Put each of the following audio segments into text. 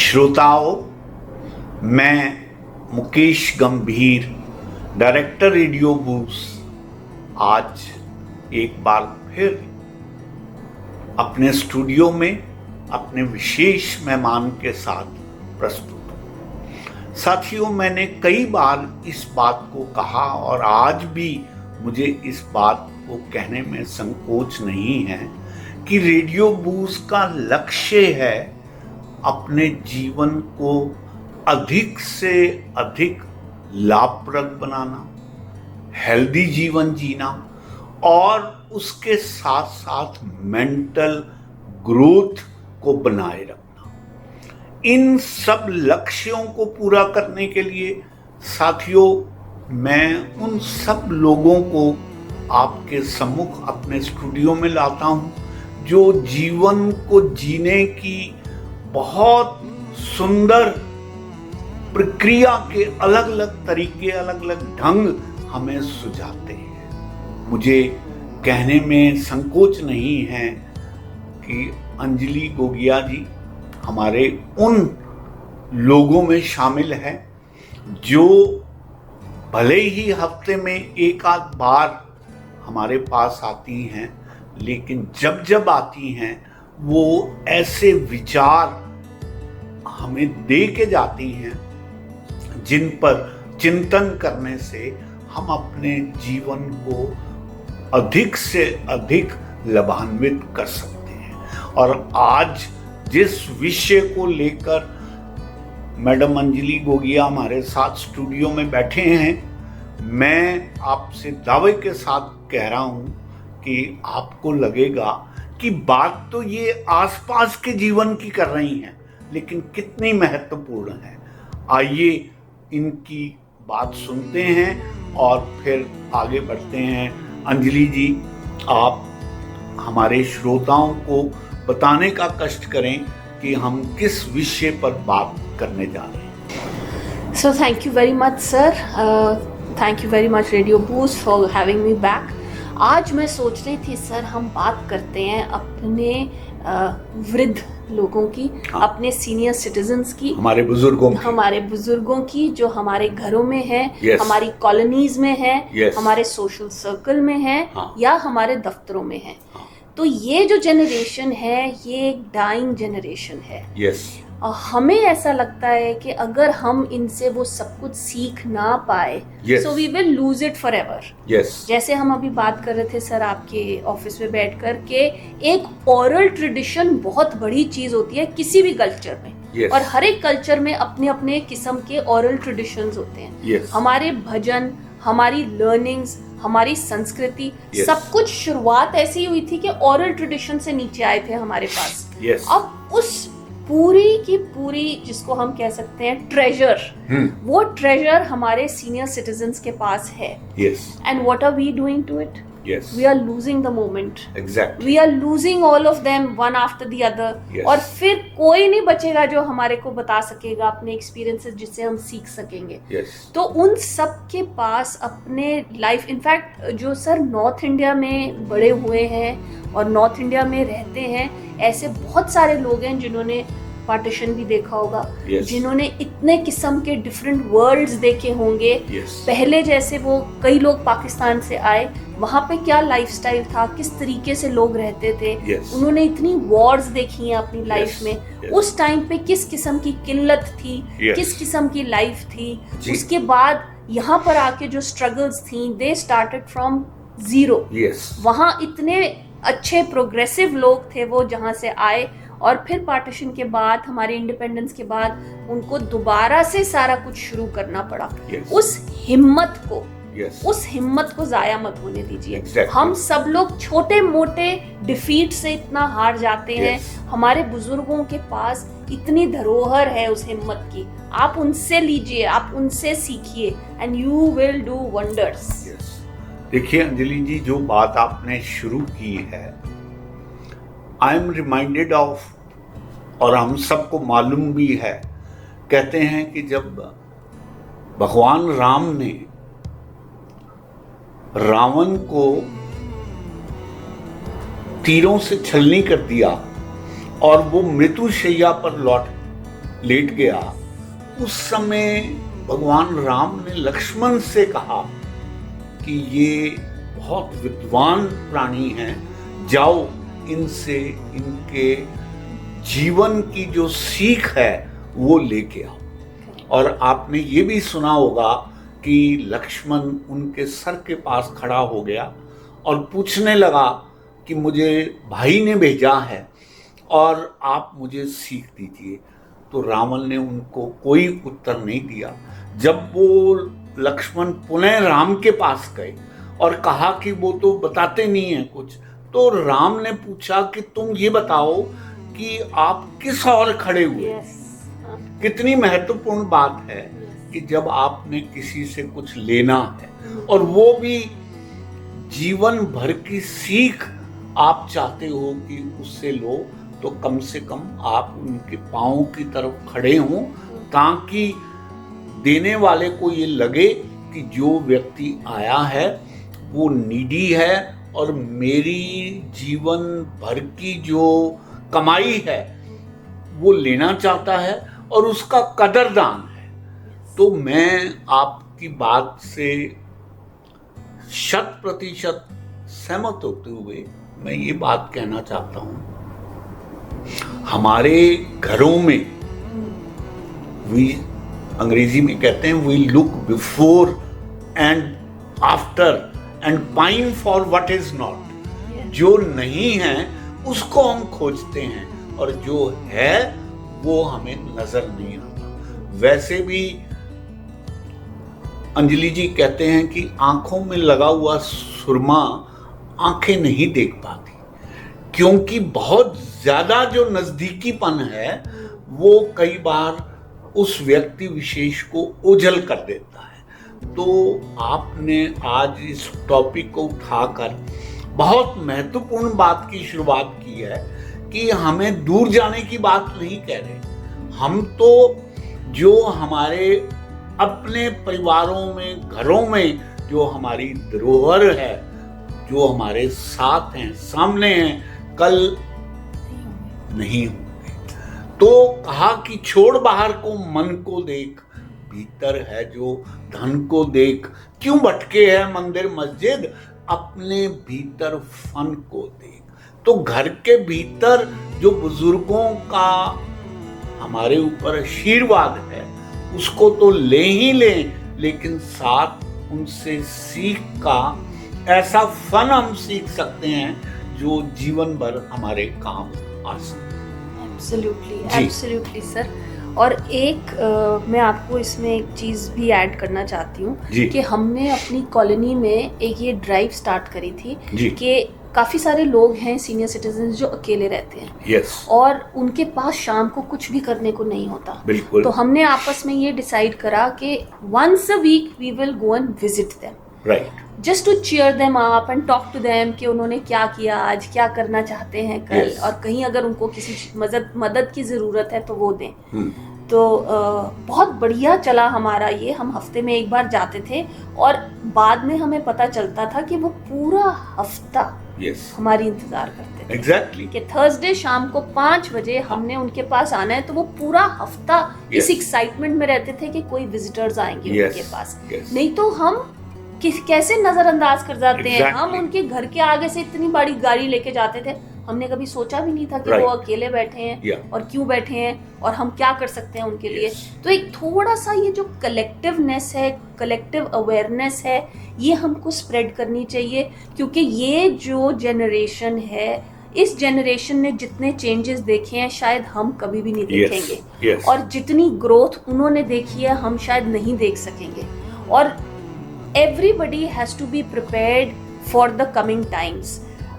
श्रोताओं, मैं मुकेश गंभीर, डायरेक्टर रेडियो बूस, आज एक बार फिर अपने स्टूडियो में अपने विशेष मेहमान के साथ प्रस्तुत हूँ। साथियों, मैंने कई बार इस बात को कहा और आज भी मुझे इस बात को कहने में संकोच नहीं है कि रेडियो बूस का लक्ष्य है अपने जीवन को अधिक से अधिक लाभप्रद बनाना, हेल्दी जीवन जीना और उसके साथ साथ मेंटल ग्रोथ को बनाए रखना। इन सब लक्ष्यों को पूरा करने के लिए साथियों, मैं उन सब लोगों को आपके सम्मुख अपने स्टूडियो में लाता हूं जो जीवन को जीने की बहुत सुंदर प्रक्रिया के अलग अलग तरीके, अलग अलग ढंग हमें सुझाते हैं। मुझे कहने में संकोच नहीं है कि अंजलि गोगिया जी हमारे उन लोगों में शामिल है जो भले ही हफ्ते में एक आध बार हमारे पास आती हैं, लेकिन जब जब आती हैं वो ऐसे विचार हमें दे के जाती हैं जिन पर चिंतन करने से हम अपने जीवन को अधिक से अधिक लाभान्वित कर सकते हैं। और आज जिस विषय को लेकर मैडम अंजलि गोगिया हमारे साथ स्टूडियो में बैठे हैं, मैं आपसे दावे के साथ कह रहा हूं कि आपको लगेगा कि बात तो ये आसपास के जीवन की कर रही हैं, लेकिन कितनी महत्वपूर्ण है। आइए इनकी बात सुनते हैं और फिर आगे बढ़ते हैं। अंजलि जी, आप हमारे श्रोताओं को बताने का कष्ट करें कि हम किस विषय पर बात करने जा रहे हैं। So thank you very much sir, thank you very much Radio Boost for having me back। आज मैं सोच रही थी सर, हम बात करते हैं अपने वृद्ध लोगों की, अपने सीनियर सिटीजन्स की, हमारे बुजुर्गों की जो हमारे घरों में है, हमारी कॉलोनीज में है, हमारे सोशल सर्कल में है, या हमारे दफ्तरों में है। तो ये जो जनरेशन है ये एक डाइंग जनरेशन है। और हमें ऐसा लगता है कि अगर हम इनसे वो सब कुछ सीख ना पाए, so we will lose it forever. जैसे हम अभी बात कर रहे थे सर आपके ऑफिस में बैठ कर के, एक ओरल ट्रेडिशन बहुत बड़ी चीज होती है किसी भी कल्चर में। और हर एक कल्चर में अपने अपने किस्म के ओरल ट्रेडिशंस होते हैं। हमारे भजन, हमारी लर्निंग्स, हमारी संस्कृति, सब कुछ शुरुआत ऐसी हुई थी कि ओरल ट्रेडिशन से नीचे आए थे हमारे पास। अब उस पूरी की पूरी, जिसको हम कह सकते हैं ट्रेजर, वो ट्रेजर हमारे सीनियर सिटीजन्स के पास है। And what are we doing to it? We are losing the moment. We are losing all of them one after the other. और फिर कोई नहीं बचेगा जो हमारे को बता सकेगा अपने एक्सपीरियंसेस जिससे हम सीख सकेंगे। तो उन सब के पास अपने लाइफ, इनफैक्ट जो सर नॉर्थ इंडिया में बड़े हुए हैं और नॉर्थ इंडिया में रहते हैं, ऐसे बहुत सारे लोग हैं जिन्होंने पार्टीशन भी देखा होगा, जिन्होंने इतने किस्म के डिफरेंट वर्ल्ड्स देखे होंगे। पहले जैसे वो कई लोग पाकिस्तान से आए, वहाँ पे क्या लाइफस्टाइल था, किस तरीके से लोग रहते थे, उन्होंने इतनी वॉर्स देखी हैं अपनी लाइफ में। उस टाइम पे किस किस्म की किल्लत थी, किस किस्म की लाइफ थी। उसके बाद यहाँ पर आके जो स्ट्रगल्स थी, दे स्टार्टेड फ्रॉम जीरो। वहाँ इतने अच्छे प्रोग्रेसिव लोग थे वो जहाँ से आए, और फिर पार्टीशन के बाद, हमारे इंडिपेंडेंस के बाद, उनको दोबारा से सारा कुछ शुरू करना पड़ा। उस हिम्मत को जाया मत होने दीजिए। हम सब लोग छोटे मोटे डिफीट से इतना हार जाते हैं। हमारे बुजुर्गों के पास इतनी धरोहर है उस हिम्मत की, आप उनसे लीजिए, आप उनसे सीखिए, and you will do wonders. देखिए अंजलि जी, जो बात आपने शुरू की है, आई एम रिमाइंडेड ऑफ, और हम सबको मालूम भी है, कहते हैं कि जब भगवान राम ने रावण को तीरों से छलनी कर दिया और वो मृत्युशैया पर लेट गया, उस समय भगवान राम ने लक्ष्मण से कहा कि ये बहुत विद्वान प्राणी हैं, जाओ इनसे इनके जीवन की जो सीख है वो लेके आओ। और आपने ये भी सुना होगा कि लक्ष्मण उनके सर के पास खड़ा हो गया और पूछने लगा कि मुझे भाई ने भेजा है और आप मुझे सीख दीजिए। तो रावण ने उनको कोई उत्तर नहीं दिया। जब वो लक्ष्मण पुनः राम के पास गए और कहा कि वो तो बताते नहीं हैं कुछ, तो राम ने पूछा कि तुम ये बताओ कि आप किस ओर खड़े हुए। कितनी महत्वपूर्ण बात है कि जब आपने किसी से कुछ लेना है और वो भी जीवन भर की सीख आप चाहते हो कि उससे लो, तो कम से कम आप उनके पांव की तरफ खड़े हों, ताकि देने वाले को ये लगे कि जो व्यक्ति आया है वो नीडी है और मेरी जीवन भर की जो कमाई है वो लेना चाहता है और उसका कदरदान है। तो मैं आपकी बात से 100% सहमत होते हुए मैं ये बात कहना चाहता हूँ, हमारे घरों में अंग्रेजी में कहते हैं we look before and after and pine for what is not. जो नहीं है उसको हम खोजते हैं और जो है वो हमें नजर नहीं आता। वैसे भी अंजलि जी कहते हैं कि आंखों में लगा हुआ सुरमा आंखें नहीं देख पाती, क्योंकि बहुत ज्यादा जो नजदीकीपन है वो कई बार उस व्यक्ति विशेष को ओझल कर देता है। तो आपने आज इस टॉपिक को उठाकर बहुत महत्वपूर्ण बात की शुरुआत की है कि हमें दूर जाने की बात नहीं कह रहे। हम तो जो हमारे अपने परिवारों में, घरों में जो हमारी धरोहर है, जो हमारे साथ हैं, सामने हैं, कल नहीं होंगे। तो कहा कि छोड़ बाहर को मन को देख, भीतर है जो धन को देख, क्यों भटके है मंदिर मस्जिद, अपने भीतर फन को देख। तो घर के भीतर जो बुजुर्गों का हमारे ऊपर आशीर्वाद है उसको तो ले ही लें, लेकिन साथ उनसे सीख का ऐसा फन हम सीख सकते हैं जो जीवन भर हमारे काम आ सकते हैं। Absolutely sir. और एक मैं आपको इसमें एक चीज़ भी ऐड करना चाहती हूँ कि हमने अपनी कॉलोनी में एक ये ड्राइव स्टार्ट करी थी कि काफ़ी सारे लोग हैं सीनियर सिटीजन जो अकेले रहते हैं और उनके पास शाम को कुछ भी करने को नहीं होता। बिल्कुल। तो हमने आपस में ये डिसाइड करा कि once a week we will go and visit them, right, just to cheer them up and talk to them कि उन्होंने क्या किया आज, क्या करना चाहते हैं कल, और कहीं अगर उनको किसी मदद की ज़रूरत है तो वो दें। तो बहुत बढ़िया चला हमारा ये। हम हफ्ते में एक बार जाते थे और बाद में हमें पता चलता था कि वो पूरा हफ्ता हमारी इंतजार करते थे। एग्जैक्टली। कि थर्सडे शाम को 5 बजे हमने उनके पास आना है, तो वो पूरा हफ्ता इस एक्साइटमेंट में रहते थे कि कोई विजिटर्स आएंगे उनके पास। नहीं तो हम कैसे नजरअंदाज कर जाते हैं। हम उनके घर के आगे से इतनी बड़ी गाड़ी लेके जाते थे, हमने कभी सोचा भी नहीं था कि वो अकेले बैठे हैं और क्यों बैठे हैं और हम क्या कर सकते हैं उनके लिए। तो एक थोड़ा सा ये जो कलेक्टिवनेस है, कलेक्टिव अवेयरनेस है, ये हमको स्प्रेड करनी चाहिए, क्योंकि ये जो जनरेशन है, इस जनरेशन ने जितने चेंजेस देखे हैं शायद हम कभी भी नहीं देखेंगे। और जितनी ग्रोथ उन्होंने देखी है हम शायद नहीं देख सकेंगे। और everybody has to be prepared for the coming times।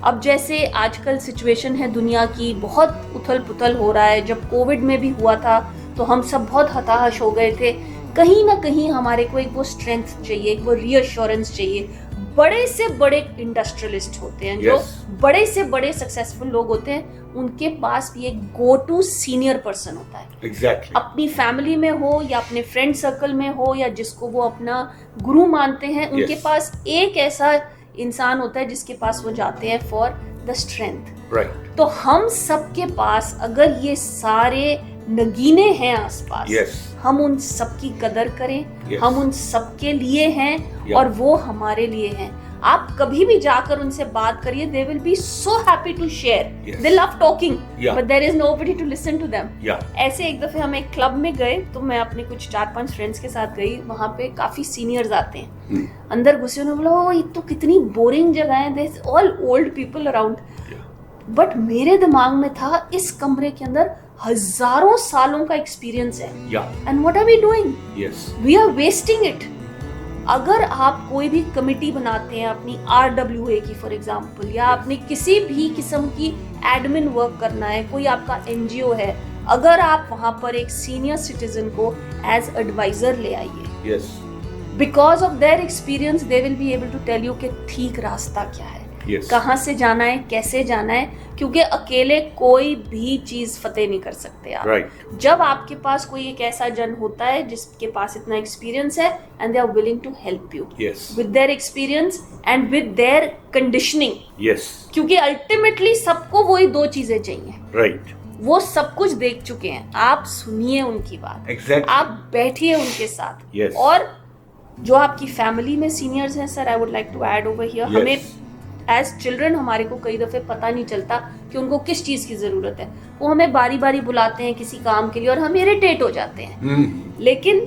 अब जैसे आजकल सिचुएशन है दुनिया की, बहुत उथल पुथल हो रहा है। जब कोविड में भी हुआ था तो हम सब बहुत हताश हो गए थे। कहीं ना कहीं हमारे को एक वो स्ट्रेंथ चाहिए, एक वो रीअश्योरेंस चाहिए। बड़े से बड़े इंडस्ट्रियलिस्ट होते हैं, जो बड़े से बड़े सक्सेसफुल लोग होते हैं, उनके पास भी एक गो टू सीनियर पर्सन होता है। Exactly. अपनी फैमिली में हो या अपने फ्रेंड सर्कल में हो या जिसको वो अपना गुरु मानते हैं, उनके पास एक ऐसा इंसान होता है जिसके पास वो जाते हैं फॉर द स्ट्रेंथ। राइट। तो हम सबके पास अगर ये सारे नगीने हैं आसपास, Yes. हम उन सबकी कदर करें, Yes. हम उन सबके लिए हैं Yeah. और वो हमारे लिए हैं। आप कभी भी जाकर उनसे बात करिए, they will be so happy to share, Yes. They love talking, Yeah. But there is nobody to listen to them. या ऐसे एक दफे हम एक क्लब में गए, तो मैं अपने कुछ 4-5 फ्रेंड्स के साथ गई, वहां पे काफी सीनियर्स आते हैं। अंदर घुसे, उन्होंने बोला ओ ये तो कितनी बोरिंग जगह है, they're all old people around. But मेरे दिमाग में था इस कमरे के अंदर हजारों सालों का एक्सपीरियंस है, या and what are we doing? Yes we are wasting it. अगर आप कोई भी कमिटी बनाते हैं अपनी RWA की फॉर एग्जांपल, या आपने किसी भी किस्म की एडमिन वर्क करना है, कोई आपका NGO है, अगर आप वहां पर एक सीनियर सिटीजन को एज एडवाइजर ले आइए, yes because of their experience they will be able to tell you कि ठीक रास्ता क्या है, यस कहाँ से जाना है, कैसे जाना है, क्योंकि अकेले कोई भी चीज फतेह नहीं कर सकते आप। राइट जब आपके पास कोई एक ऐसा जन होता है जिसके पास इतना एक्सपीरियंस है, and they are willing to help you yes with their experience and with their conditioning, yes क्योंकि अल्टीमेटली सबको वही दो चीजें चाहिए। राइट वो सब कुछ देख चुके हैं, आप सुनिए उनकी बात, एग्जैक्टली आप बैठिए उनके साथ। Yes. और जो आपकी फैमिली में सीनियर्स हैं sir, I would like to add over here, Yes. हमें एज चिल्ड्रन हमारे को कई दफे पता नहीं चलता कि उनको किस चीज की जरूरत है, वो हमें बारी बारी बुलाते हैं किसी काम के लिए और हम इरिटेट हो जाते हैं, लेकिन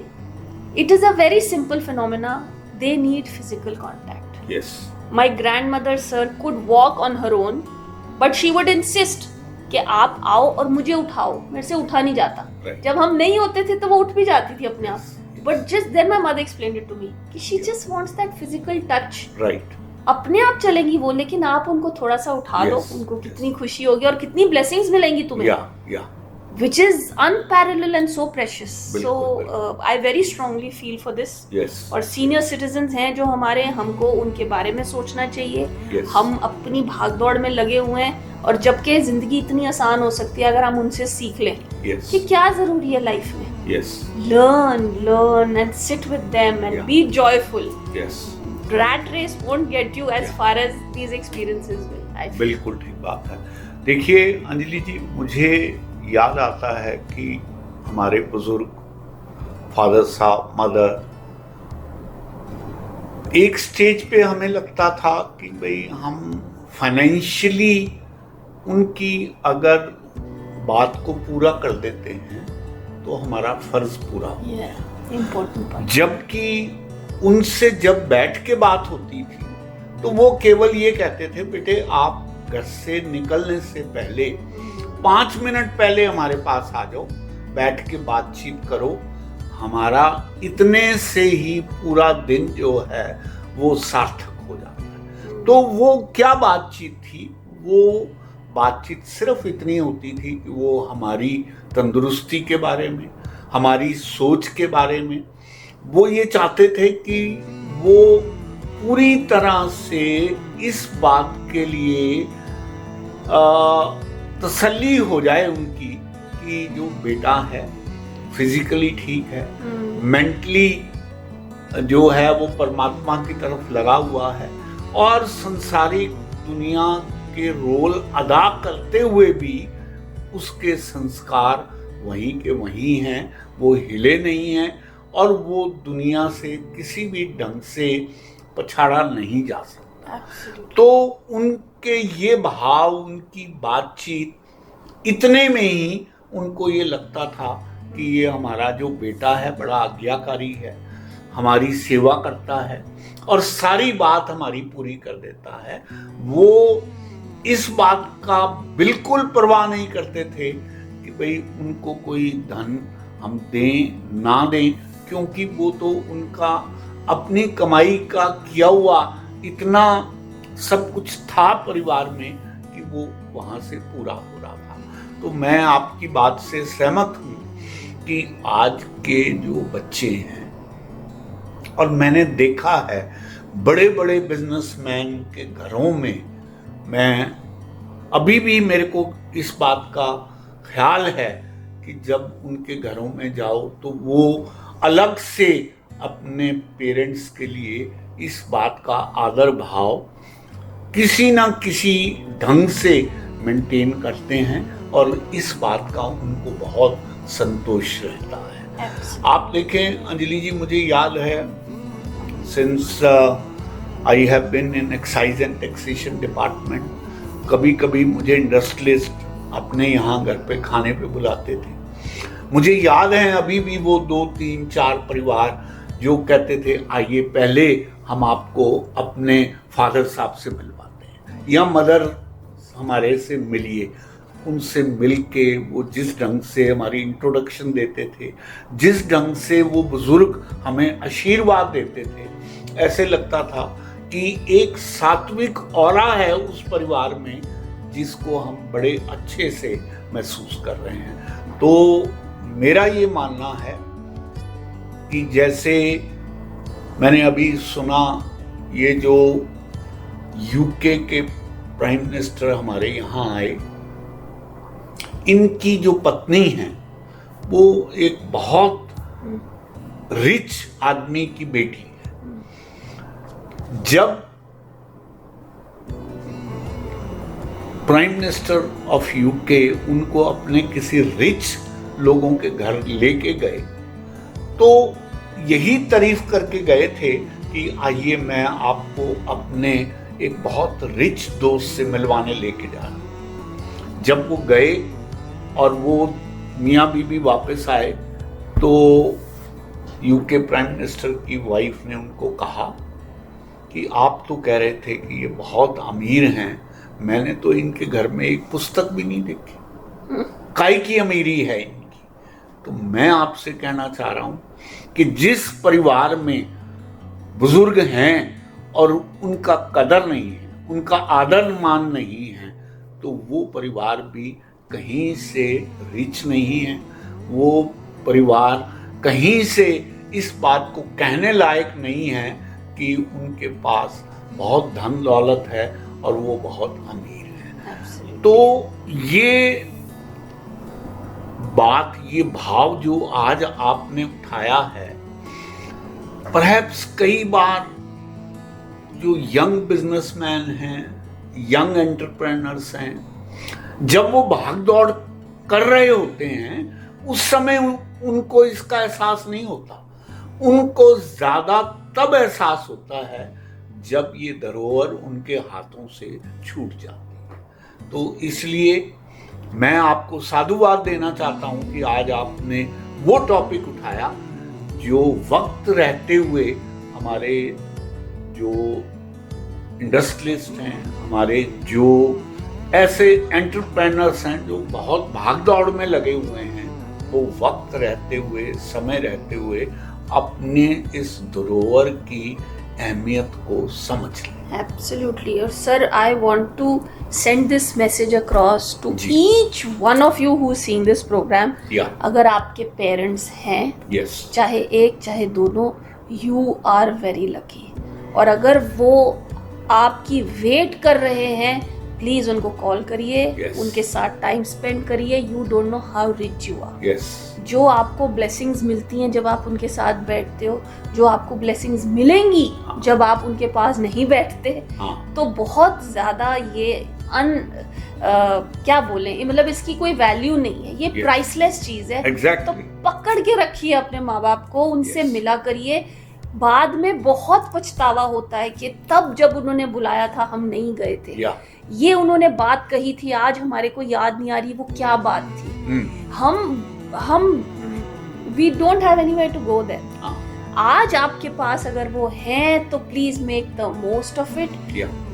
it is a very simple phenomena, they need physical contact. Yes my grand mother sir could walk on her own, but she would insist कि आप आओ और मुझे उठाओ, मेरे से उठा नहीं जाता। Right. जब हम नहीं होते थे तो वो उठ भी जाती थी अपने आप, but just then my mother explained it to me कि she just wants that physical touch. Right अपने आप चलेंगी वो, लेकिन आप उनको थोड़ा सा उठा लो, Yes. उनको कितनी खुशी होगी और कितनी ब्लेसिंग्स मिलेंगी तुम्हें, या which is unparalleled and so precious. बिल्कुल, So बिल्कुल। I very strongly feel for this. Yes और सीनियर सिटीजन्स हैं जो हमारे, हमको उनके बारे में सोचना चाहिए। Yes. हम अपनी भागदौड़ में लगे हुए हैं, और जबकि जिंदगी इतनी आसान हो सकती है अगर हम उनसे सीख लें यस कि क्या जरूरी है लाइफ में। Yes Learn and sit with them and Yeah. be joyful. Yes Rat race won't get you as Yeah. far as these experiences will. I feel. बिल्कुल ठीक बात है। देखिए अंजलि जी, मुझे याद आता है कि हमारे बुजुर्ग फादर साहब, मदर, एक स्टेज पे हमें लगता था कि भाई हम फाइनेंशियली उनकी अगर बात को पूरा कर देते हैं तो हमारा फर्ज पूरा हो। Yeah, important part. जबकि उनसे जब बैठ के बात होती थी तो वो केवल ये कहते थे, बेटे आप घर से निकलने से पहले 5 मिनट पहले हमारे पास आ जाओ, बैठ के बातचीत करो, हमारा इतने से ही पूरा दिन जो है वो सार्थक हो जाता है। तो वो क्या बातचीत थी? वो बातचीत सिर्फ इतनी होती थी कि वो हमारी तंदुरुस्ती के बारे में, हमारी सोच के बारे में, वो ये चाहते थे कि वो पूरी तरह से इस बात के लिए तसल्ली हो जाए उनकी कि जो बेटा है फिजिकली ठीक है, मेंटली जो है वो परमात्मा की तरफ लगा हुआ है, और संसारिक दुनिया के रोल अदा करते हुए भी उसके संस्कार वहीं के वहीं हैं, वो हिले नहीं हैं, और वो दुनिया से किसी भी ढंग से पछाड़ा नहीं जा सकता। Absolutely. तो उनके ये भाव, उनकी बातचीत, इतने में ही उनको ये लगता था कि ये हमारा जो बेटा है बड़ा आज्ञाकारी है, हमारी सेवा करता है और सारी बात हमारी पूरी कर देता है। वो इस बात का बिल्कुल परवाह नहीं करते थे कि भाई उनको कोई धन हम दें ना दें, क्योंकि वो तो उनका अपनी कमाई का किया हुआ इतना सब कुछ था परिवार में कि वो वहाँ से पूरा हो रहा था। तो मैं आपकी बात से सहमत हूँ कि आज के जो बच्चे हैं, और मैंने देखा है बड़े बड़े बिजनेसमैन के घरों में, मैं अभी भी मेरे को इस बात का ख्याल है कि जब उनके घरों में जाओ तो वो अलग से अपने पेरेंट्स के लिए इस बात का आदर भाव किसी ना किसी ढंग से मेंटेन करते हैं, और इस बात का उनको बहुत संतोष रहता है। आप देखें अंजलि जी, मुझे याद है since I have been in excise and taxation department, कभी कभी मुझे इंडस्ट्रियलिस्ट अपने यहाँ घर पे खाने पे बुलाते थे। मुझे याद है अभी भी वो 2, 3, 4 परिवार जो कहते थे आइए पहले हम आपको अपने फादर साहब से मिलवाते हैं या मदर हमारे से मिलिए। उनसे मिल के वो जिस ढंग से हमारी इंट्रोडक्शन देते थे, जिस ढंग से वो बुजुर्ग हमें आशीर्वाद देते थे, ऐसे लगता था कि एक सात्विक ऑरा है उस परिवार में जिसको हम बड़े अच्छे से महसूस कर रहे हैं। तो मेरा ये मानना है कि जैसे मैंने अभी सुना, ये जो यूके के प्राइम मिनिस्टर हमारे यहाँ आए, इनकी जो पत्नी है वो एक बहुत रिच आदमी की बेटी है। जब प्राइम मिनिस्टर ऑफ यूके उनको अपने किसी रिच लोगों के घर लेके गए तो यही तारीफ करके गए थे कि आइए मैं आपको अपने एक बहुत रिच दोस्त से मिलवाने लेके जा रहा हूं। जब वो गए और वो मियाँ बीबी वापस आए तो यूके प्राइम मिनिस्टर की वाइफ ने उनको कहा कि आप तो कह रहे थे कि ये बहुत अमीर हैं, मैंने तो इनके घर में एक पुस्तक भी नहीं देखी, काय की अमीरी है इनकी। तो मैं आपसे कहना चाह रहा हूं कि जिस परिवार में बुजुर्ग हैं और उनका कदर नहीं है, उनका आदर मान नहीं है, तो वो परिवार भी कहीं से रिच नहीं है, वो परिवार कहीं से इस बात को कहने लायक नहीं है कि उनके पास बहुत धन दौलत है और वो बहुत अमीर है। तो ये बात, ये भाव जो आज आपने उठाया है, परहैप्स कई बार जो यंग बिजनेसमैन हैं, यंग एंटरप्रेन्योर्स हैं, जब वो भाग दौड़ कर रहे होते हैं उस समय उनको इसका एहसास नहीं होता। उनको ज्यादा तब एहसास होता है जब ये धरोहर उनके हाथों से छूट जाती है। तो इसलिए मैं आपको साधुवाद देना चाहता हूं कि आज आपने वो टॉपिक उठाया जो वक्त रहते हुए हमारे जो इंडस्ट्रियलिस्ट हैं, हमारे जो ऐसे एंटरप्रेन्योर्स हैं जो बहुत भाग दौड़ में लगे हुए हैं, वो वक्त रहते हुए, समय रहते हुए अपने इस धरोहर की अहमियत को समझ लें। Absolutely. और sir, I want to send this message across to each one of you who's seeing this program. Yeah. अगर आपके पेरेंट्स हैं, yes, चाहे एक चाहे दोनों, you are very lucky. और अगर वो आपकी वेट कर रहे हैं, प्लीज उनको कॉल करिए, yes, उनके साथ टाइम स्पेंड करिए। You don't know how rich you are. yes, जो आपको ब्लेसिंग्स मिलती हैं जब आप उनके साथ बैठते हो, जो आपको ब्लेसिंग्स मिलेंगी जब आप उनके पास नहीं बैठते, तो बहुत ज्यादा ये क्या बोले, मतलब इसकी कोई वैल्यू नहीं है, ये प्राइसलेस चीज है। exactly. तो पकड़ के रखिए अपने माँ बाप को, उनसे मिला करिए। बाद में बहुत पछतावा होता है कि तब जब उन्होंने बुलाया था हम नहीं गए थे, ये उन्होंने बात कही थी, आज हमारे को याद नहीं आ रही वो क्या बात थी। हम we don't have anywhere to go there. आज आपके पास अगर वो हैं तो please make the most of it.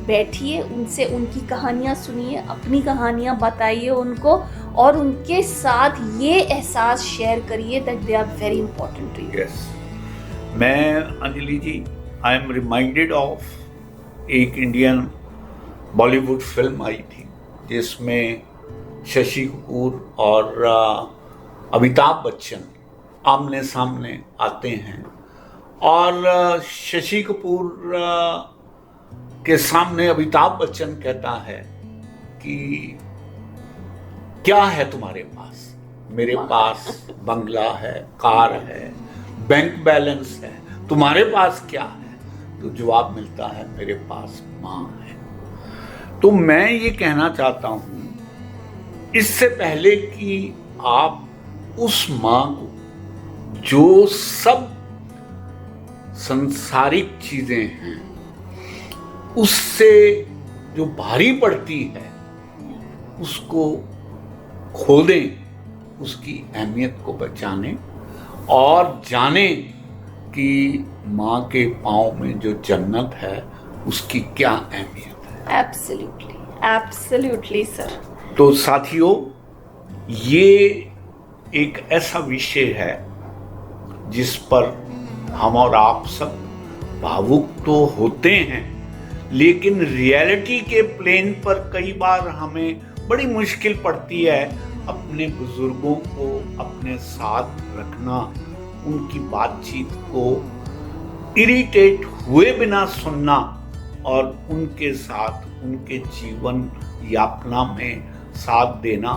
बैठिए, उनसे उनकी कहानियां सुनिए, अपनी कहानियां बताइए उनको, और उनके साथ ये एहसास शेयर करिए that they are very important to you. मैं Anjali ji, I am reminded of एक इंडियन बॉलीवुड फिल्म आई थी जिसमें शशि कपूर और अमिताभ बच्चन आमने सामने आते हैं और शशि कपूर के सामने अमिताभ बच्चन कहता है कि क्या है तुम्हारे पास? मेरे पास बंगला है, कार है, बैंक बैलेंस है, तुम्हारे पास क्या है? तो जवाब मिलता है मेरे पास माँ है। तो मैं ये कहना चाहता हूं, इससे पहले कि आप उस माँ को जो सब सांसारिक चीजें हैं उससे जो भारी पड़ती है उसको खो दें, उसकी अहमियत को बचाने और जाने कि माँ के पाँव में जो जन्नत है उसकी क्या अहमियत है। Absolutely, absolutely sir. तो साथियों, ये एक ऐसा विषय है जिस पर हम और आप सब भावुक तो होते हैं, लेकिन रियलिटी के प्लेन पर कई बार हमें बड़ी मुश्किल पड़ती है अपने बुजुर्गों को अपने साथ रखना, उनकी बातचीत को इरिटेट हुए बिना सुनना और उनके साथ उनके जीवन यापना में साथ देना।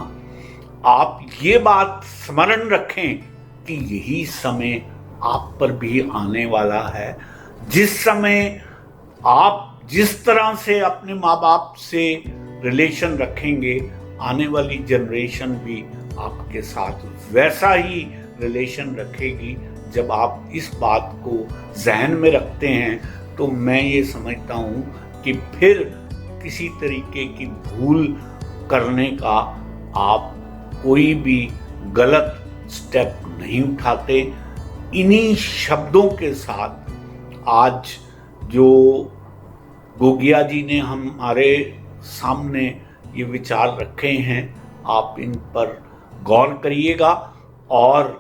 आप ये बात स्मरण रखें कि यही समय आप पर भी आने वाला है, जिस समय आप जिस तरह से अपने माँ बाप से रिलेशन रखेंगे, आने वाली जनरेशन भी आपके साथ वैसा ही रिलेशन रखेगी। जब आप इस बात को जहन में रखते हैं तो मैं ये समझता हूँ कि फिर किसी तरीके की भूल करने का आप कोई भी गलत स्टेप नहीं उठाते। इन्हीं शब्दों के साथ आज जो गोगिया जी ने हमारे सामने ये विचार रखे हैं, आप इन पर गौर करिएगा और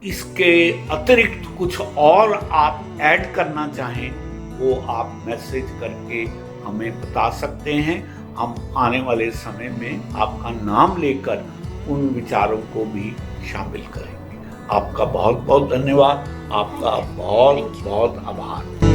इसके अतिरिक्त कुछ और आप ऐड करना चाहें वो आप मैसेज करके हमें बता सकते हैं। हम आने वाले समय में आपका नाम लेकर उन विचारों को भी शामिल करेंगे। आपका बहुत बहुत धन्यवाद, आपका बहुत बहुत आभार।